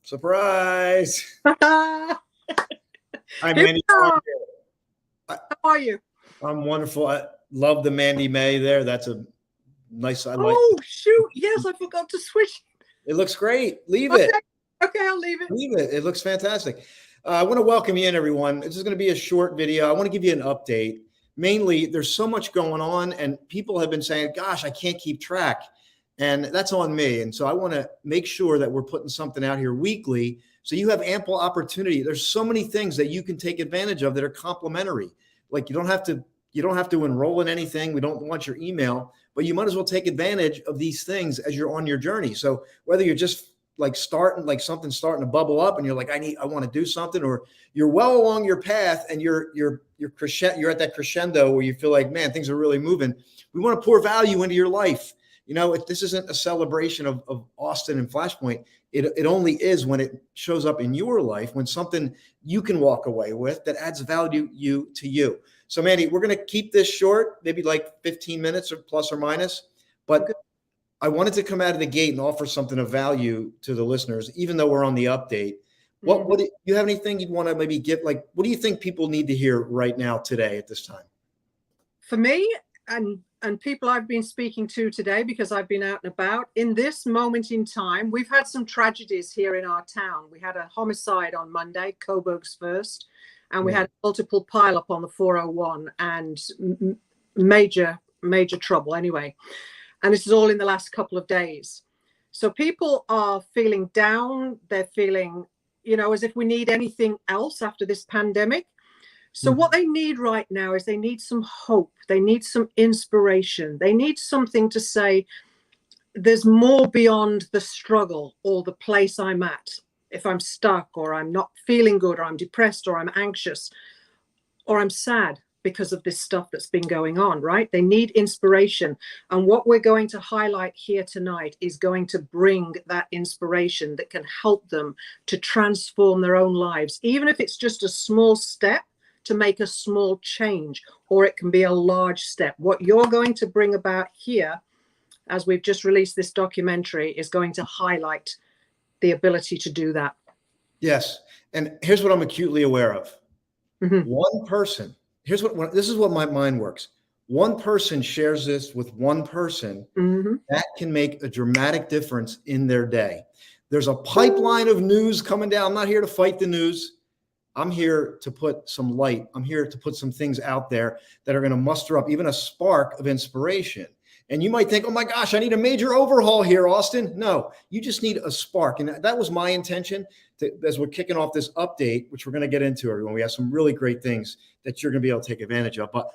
Surprise. Hi, Mandy. How are you? I'm wonderful. I love the Mandy May there. That's a nice, I like. Oh, shoot. Yes, I forgot to switch. It looks great. Leave Okay. it. Okay, I'll leave it. Leave it. It looks fantastic. I want to welcome you in, everyone. This is going to be a short video. I want to give you an update. Mainly, there's so much going on, and people have been saying, gosh, I can't keep track. And that's on me. And so I want to make sure that we're putting something out here weekly so you have ample opportunity. There's so many things that you can take advantage of that are complementary. Like you don't have to enroll in anything. We don't want your email, but you might as well take advantage of these things as you're on your journey. So whether you're just like something's starting to bubble up and you're like, I want to do something, or you're well along your path and you're at that crescendo where you feel like, man, things are really moving. We want to pour value into your life. You know, if this isn't a celebration of Austin and Flashpoint, it only is when it shows up in your life, when something you can walk away with that adds value to you. So Mandy, we're going to keep this short, maybe like 15 minutes or plus or minus, but I wanted to come out of the gate and offer something of value to the listeners, even though we're on the update. What do you have anything you'd want to maybe give? Like, what do you think people need to hear right now today at this time? For me and people I've been speaking to today, because I've been out and about, in this moment in time, we've had some tragedies here in our town. We had a homicide on Monday, Coburg's first, and we had multiple pileup on the 401 and major trouble anyway. And this is all in the last couple of days. So people are feeling down. They're feeling, as if we need anything else after this pandemic. So what they need right now is they need some hope. They need some inspiration. They need something to say, there's more beyond the struggle or the place I'm at. If I'm stuck or I'm not feeling good or I'm depressed or I'm anxious or I'm sad because of this stuff that's been going on, right? They need inspiration. And what we're going to highlight here tonight is going to bring that inspiration that can help them to transform their own lives, even if it's just a small step to make a small change, or it can be a large step. What you're going to bring about here, as we've just released this documentary, is going to highlight the ability to do that. Yes. And here's what I'm acutely aware of. One person, this is what my mind works. One person shares this with one person, that can make a dramatic difference in their day. There's a pipeline of news coming down. I'm not here to fight the news. I'm here to put some light. I'm here to put some things out there that are going to muster up even a spark of inspiration. And you might think, oh my gosh, I need a major overhaul here, Austin. No, you just need a spark. And that was my intention as we're kicking off this update, which we're going to get into, everyone. We have some really great things that you're going to be able to take advantage of. But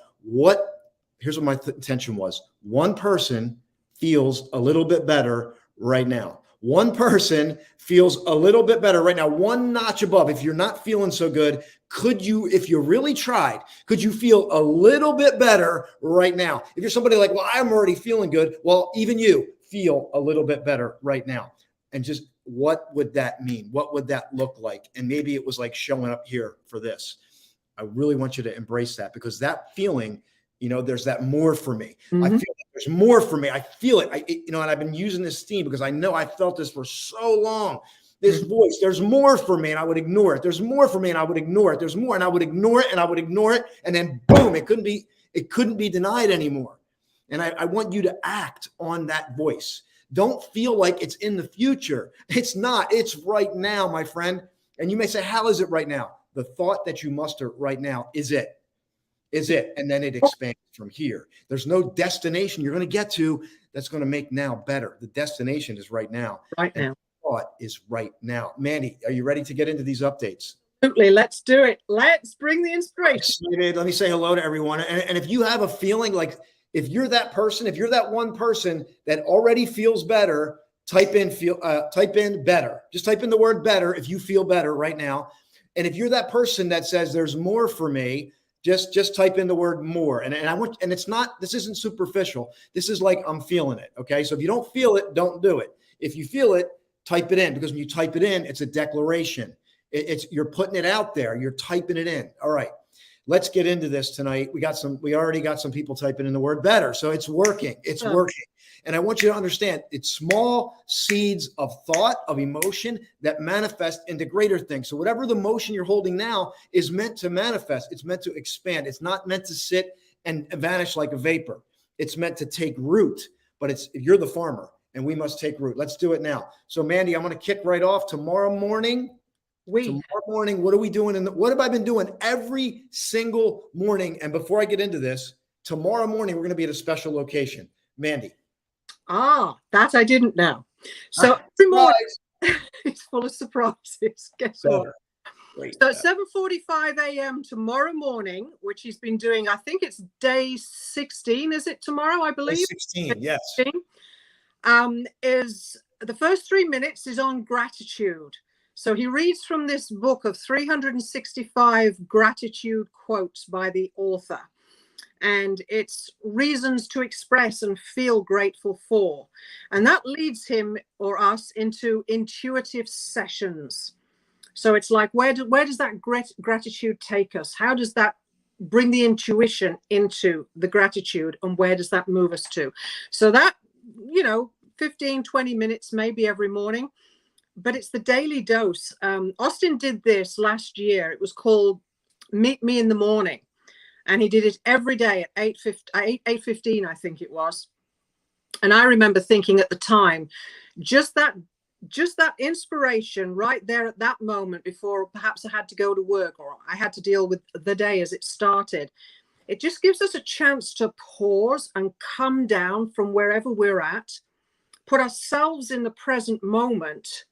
here's what my intention was. One person feels a little bit better right now. One person feels a little bit better right now, one notch above. If you're not feeling so good, if you really tried, could you feel a little bit better right now? If you're somebody like, well, I'm already feeling good. Well, even you feel a little bit better right now. And just what would that mean? What would that look like? And maybe it was like showing up here for this. I really want you to embrace that, because that feeling, there's that more for me. I feel like there's more for me. I feel it. And I've been using this theme because I know I felt this for so long. This voice, there's more for me, and I would ignore it. There's more for me, and I would ignore it. There's more, and I would ignore it, and I would ignore it. And then boom, it couldn't be denied anymore. And I want you to act on that voice. Don't feel like it's in the future. It's not. It's right now, my friend. And you may say, how is it right now? The thought that you muster right now is it. And then it expands from here. There's no destination you're going to get to that's going to make now better. The destination is right now. Right now. Thought is right now. Mandy, are you ready to get into these updates? Absolutely. Let's do it. Let's bring the inspiration. Let me say hello to everyone. And if you have a feeling like, if you're that person, if you're that one person that already feels better, type in better. Just type in the word better if you feel better right now. And if you're that person that says there's more for me, just type in the word more. And this isn't superficial. This is like, I'm feeling it. Okay. So if you don't feel it, don't do it. If you feel it, type it in, because when you type it in, it's a declaration. You're putting it out there. You're typing it in. All right. let's get into this tonight. We already got some people typing in the word better. So it's working. It's working. And I want you to understand it's small seeds of thought, of emotion that manifest into greater things. So whatever the motion you're holding now is meant to manifest. It's meant to expand. It's not meant to sit and vanish like a vapor. It's meant to take root, but you're the farmer and we must take root. Let's do it now. So Mandy, I'm going to kick right off tomorrow morning. Tomorrow morning, what are we doing? What have I been doing every single morning? And before I get into this, tomorrow morning, we're going to be at a special location. Mandy. That I didn't know. So every morning, it's full of surprises. Guess what? So at 7:45 a.m. tomorrow morning, which he's been doing, I think it's day 16, is it tomorrow, I believe? Day 16, yes. Is the first 3 minutes is on gratitude. So he reads from this book of 365 gratitude quotes by the author. And it's reasons to express and feel grateful for. And that leads him or us into intuitive sessions. So it's like, where does that gratitude take us? How does that bring the intuition into the gratitude, and where does that move us to? So that, 15, 20 minutes maybe every morning, but it's the daily dose. Austin did this last year. It was called Meet Me in the Morning. And he did it every day at 8:15, I think it was. And I remember thinking at the time, just that inspiration right there at that moment before perhaps I had to go to work or I had to deal with the day as it started. It just gives us a chance to pause and come down from wherever we're at, put ourselves in the present moment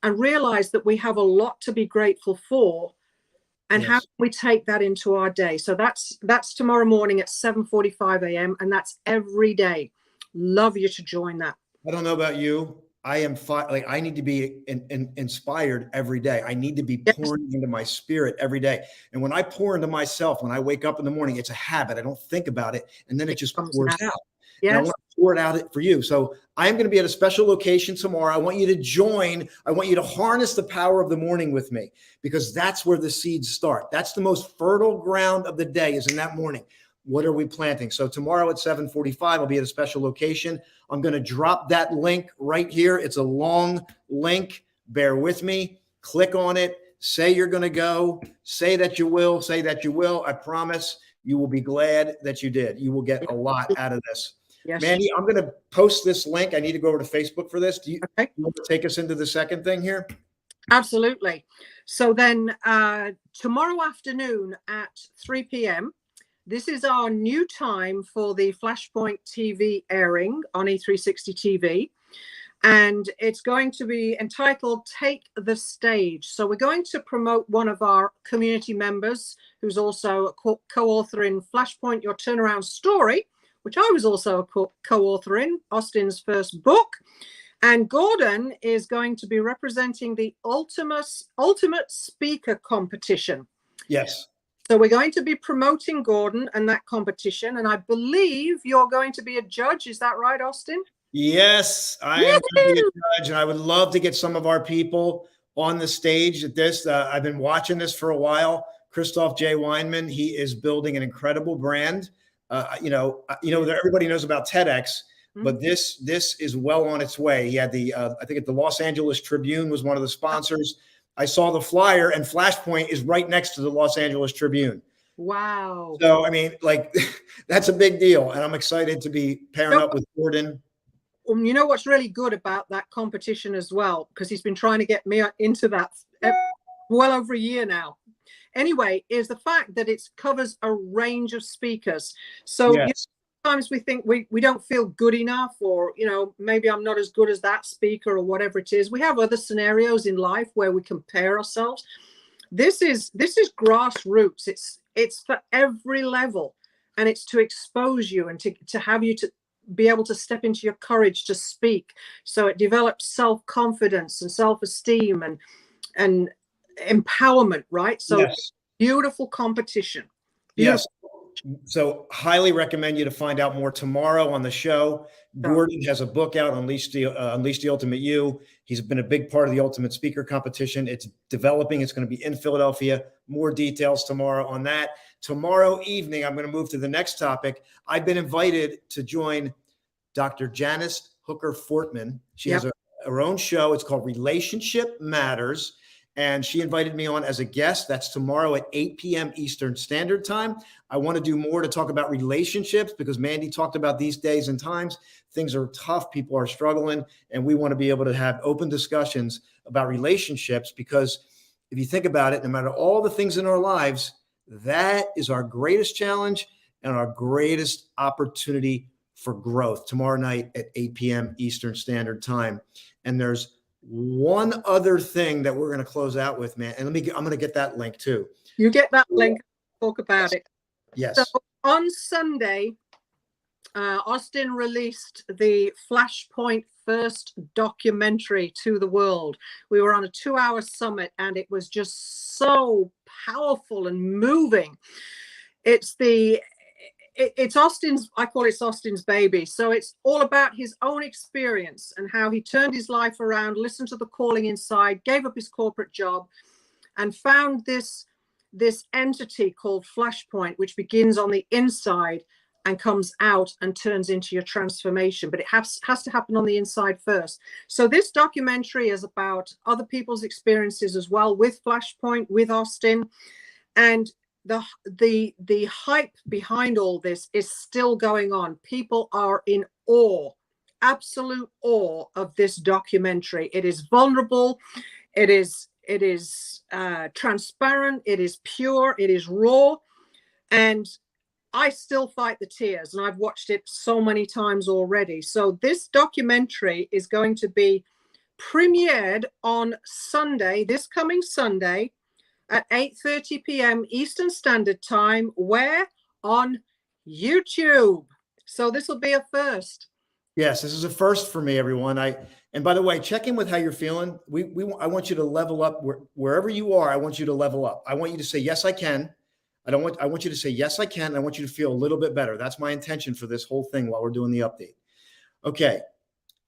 and realize that we have a lot to be grateful for. And how can we take that into our day? So that's tomorrow morning at 7:45 a.m. and that's every day. Love you to join that. I don't know about you. I am I need to be inspired every day. I need to be pouring into my spirit every day. And when I pour into myself, when I wake up in the morning, it's a habit. I don't think about it. And then it just pours out. And I want to pour it out for you. So I'm going to be at a special location tomorrow. I want you to join. I want you to harness the power of the morning with me, because that's where the seeds start. That's the most fertile ground of the day, is in that morning. What are we planting? So tomorrow at 7:45, I'll be at a special location. I'm going to drop that link right here. It's a long link. Bear with me. Click on it. Say you're going to go. Say that you will. Say that you will. I promise you will be glad that you did. You will get a lot out of this. Yes. Mandy, I'm going to post this link. I need to go over to Facebook for this. Do you want to take us into the second thing here? Absolutely. So then tomorrow afternoon at 3 p.m., this is our new time for the Flashpoint TV airing on E360 TV. And it's going to be entitled Take the Stage. So we're going to promote one of our community members who's also a co-author in Flashpoint, Your Turnaround Story, which I was also a co-author in, Austin's first book. And Gordon is going to be representing the Ultimate Speaker Competition. Yes. So we're going to be promoting Gordon and that competition. And I believe you're going to be a judge. Is that right, Austin? Yes, I am going to be a judge. And I would love to get some of our people on the stage at this. I've been watching this for a while. Christoph J. Weinman, he is building an incredible brand. Everybody knows about TEDx, but this is well on its way. He had I think the Los Angeles Tribune was one of the sponsors. I saw the flyer, and Flashpoint is right next to the Los Angeles Tribune. Wow. So, I mean, that's a big deal. And I'm excited to be pairing up with Gordon. You know what's really good about that competition as well, because he's been trying to get me into that well over a year now. Anyway, is the fact that it covers a range of speakers. So sometimes we think we don't feel good enough, or, maybe I'm not as good as that speaker or whatever it is. We have other scenarios in life where we compare ourselves. This is grassroots. It's for every level, and it's to expose you and to have you to be able to step into your courage to speak. So it develops self-confidence and self-esteem and empowerment, right? So beautiful competition. Beautiful. Yes. So highly recommend you to find out more tomorrow on the show. Gordon has a book out, Unleash the Ultimate You. He's been a big part of the Ultimate Speaker competition. It's developing. It's going to be in Philadelphia. More details tomorrow on that. Tomorrow evening, I'm going to move to the next topic. I've been invited to join Dr. Janice Hooker Fortman. She has her own show. It's called Relationship Matters. And she invited me on as a guest. That's tomorrow at 8 p.m. Eastern Standard Time. I want to do more to talk about relationships because Mandy talked about these days and times. Things are tough. People are struggling. And we want to be able to have open discussions about relationships because if you think about it, no matter all the things in our lives, that is our greatest challenge and our greatest opportunity for growth tomorrow night at 8 p.m. Eastern Standard Time. And there's one other thing that we're going to close out with, man. And I'm going to get that link too. You get that link. Talk about it. Yes. So on Sunday, Austin released the Flashpoint first documentary to the world. We were on a 2-hour summit and it was just so powerful and moving. It's Austin's, I call it Austin's baby. So it's all about his own experience and how he turned his life around, listened to the calling inside, gave up his corporate job, and found this entity called Flashpoint, which begins on the inside and comes out and turns into your transformation. But it has to happen on the inside first. So this documentary is about other people's experiences as well with Flashpoint, with Austin. And the hype behind all this is still going on. People are in awe, absolute awe of this documentary. It is vulnerable. It is transparent. It is pure. It is raw. And I still fight the tears, and I've watched it so many times already. So this documentary is going to be premiered on Sunday, this coming Sunday, at 8:30 p.m. Eastern Standard Time. Where? On YouTube. So this will be a first. Yes, this is a first for me, everyone. And by the way, check in with how you're feeling. I want you to level up wherever you are. I want you to level up. I want you to say, yes, I can. I want you to say, yes, I can. I want you to feel a little bit better. That's my intention for this whole thing while we're doing the update. Okay.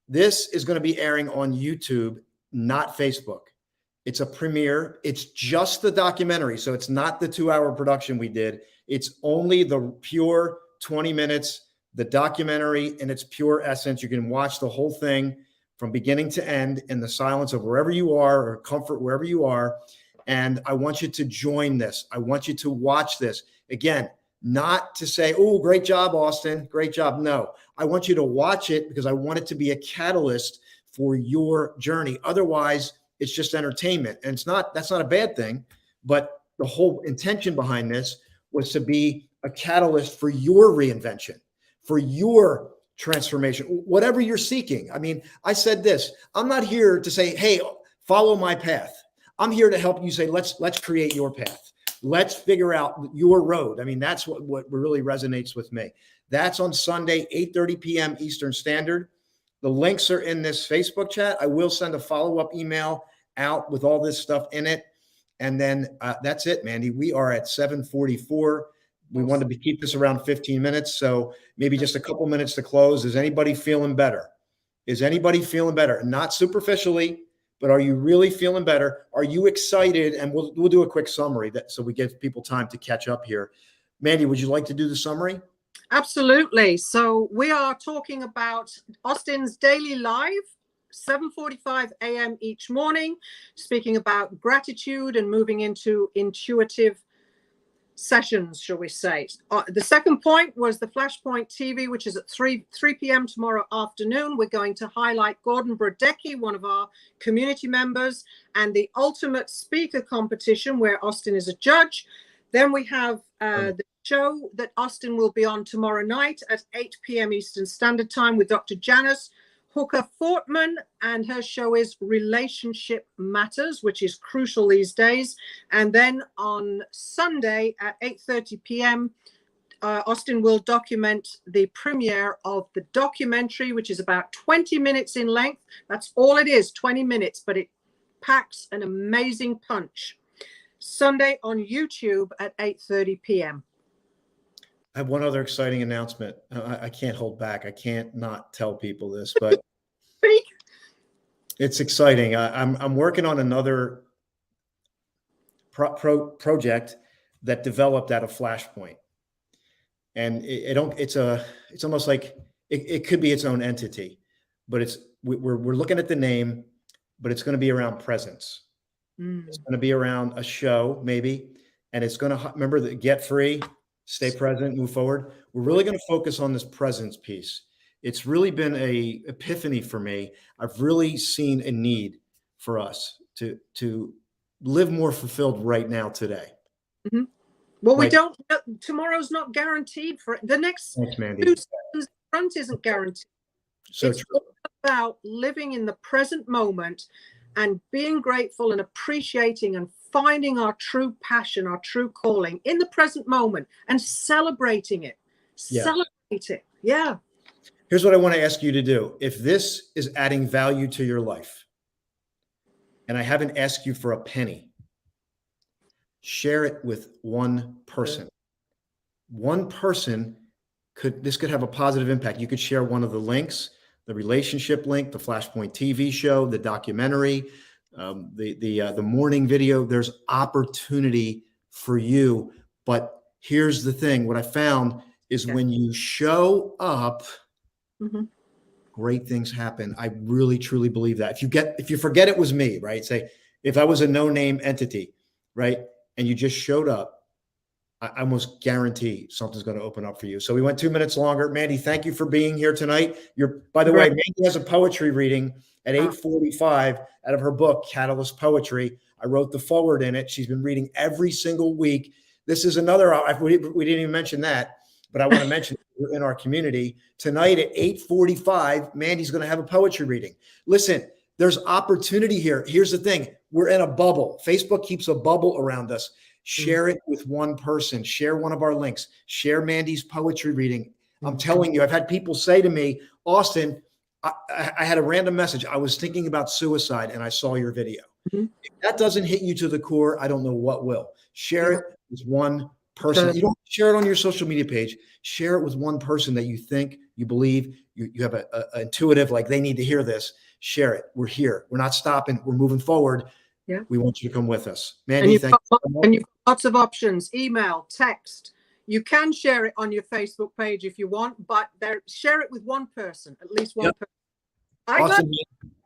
This is going to be airing on YouTube, not Facebook. It's a premiere. It's just the documentary. So it's not the 2-hour production we did. It's only the pure 20 minutes, the documentary in its pure essence. You can watch the whole thing from beginning to end in the silence of wherever you are or comfort wherever you are. And I want you to join this. I want you to watch this. Again, not to say, oh, great job, Austin. Great job. No, I want you to watch it because I want it to be a catalyst for your journey. Otherwise, it's just entertainment. And that's not a bad thing. But the whole intention behind this was to be a catalyst for your reinvention, for your transformation, whatever you're seeking. I mean, I said this, I'm not here to say, hey, follow my path. I'm here to help you say, let's create your path. Let's figure out your road. I mean, that's what really resonates with me. That's on Sunday, 8:30 p.m. Eastern Standard. The links are in this Facebook chat. I will send a follow-up email out with all this stuff in it. And then that's it, Mandy. We are at 7:44. We wanted to keep this around 15 minutes. So maybe just a couple minutes to close. Is anybody feeling better? Is anybody feeling better? Not superficially, but are you really feeling better? Are you excited? And we'll do a quick summary so we give people time to catch up here. Mandy, would you like to do the summary? Absolutely. So we are talking about Austin's daily live, 7:45 a.m. each morning, speaking about gratitude and moving into intuitive sessions, shall we say. The second point was the Flashpoint TV, which is at 3 p.m. tomorrow afternoon. We're going to highlight Gordon Brodecki, one of our community members, and the Ultimate Speaker competition, where Austin is a judge. Then we have the show that Austin will be on tomorrow night at 8 p.m. Eastern Standard Time with Dr. Janice Hooker Fortman, and her show is Relationship Matters, which is crucial these days. And then on Sunday at 8:30 p.m., Austin will document the premiere of the documentary, which is about 20 minutes in length. That's all it is, 20 minutes, but it packs an amazing punch. Sunday on YouTube at 8:30 p.m. I have one other exciting announcement. I can't hold back. I can't not tell people this, but Speak. it's exciting. I'm working on another project that developed out of Flashpoint, and it's almost like it could be its own entity, but we're looking at the name, but it's going to be around presence. It's going to be around a show maybe, and it's going to remember the get free, stay present, move forward. We're really going to focus on this presence piece. It's really been a epiphany for me. I've really seen a need for us to live more fulfilled right now today. Mm-hmm. Well, we don't. Tomorrow's not guaranteed for the next. Thanks, Mandy. 2 seconds front isn't guaranteed. So it's true. all about living in the present moment and being grateful and appreciating and finding our true passion, our true calling in the present moment and celebrating it. Yes. Celebrate it. Yeah. Here's what I want to ask you to do. If this is adding value to your life, and I haven't asked you for a penny, share it with one person. One person could have a positive impact. You could share one of the links, the relationship link, the Flashpoint TV show, the documentary, the morning video. There's opportunity for you. But here's the thing. What I found is when you show up, great things happen. I really, truly believe that. If you forget it was me, right? Say, if I was a no-name entity, right? And you just showed up, I almost guarantee something's going to open up for you. So we went 2 minutes longer. Mandy, thank you for being here tonight. By the way, Mandy has a poetry reading at 8:45 out of her book, Catalyst Poetry. I wrote the forward in it. She's been reading every single week. This is another, we didn't even mention that, but I want to mention it in our community. Tonight at 8:45, Mandy's going to have a poetry reading. Listen, there's opportunity here. Here's the thing. We're in a bubble. Facebook keeps a bubble around us. Share it with one person. Share one of our links. Share Mandy's poetry reading. I'm telling you, I've had people say to me, Austin, I had a random message. I was thinking about suicide and I saw your video. If that doesn't hit you to the core, I don't know what will. Share it with one person. You don't share it on your social media page. Share it with one person that you think, you believe, you have a intuitive, like they need to hear this. Share it. We're here. We're not stopping. We're moving forward. Yeah. We want you to come with us. Mandy, thank you so much. And you've got lots of options, email, text. You can share it on your Facebook page if you want, but share it with one person, at least one person. Awesome.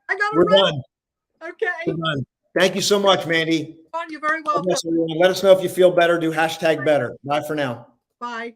I got it. We're done. Okay. We're done. Thank you so much, Mandy. You're very welcome. Let us know if you feel better. Do #better. Bye for now. Bye.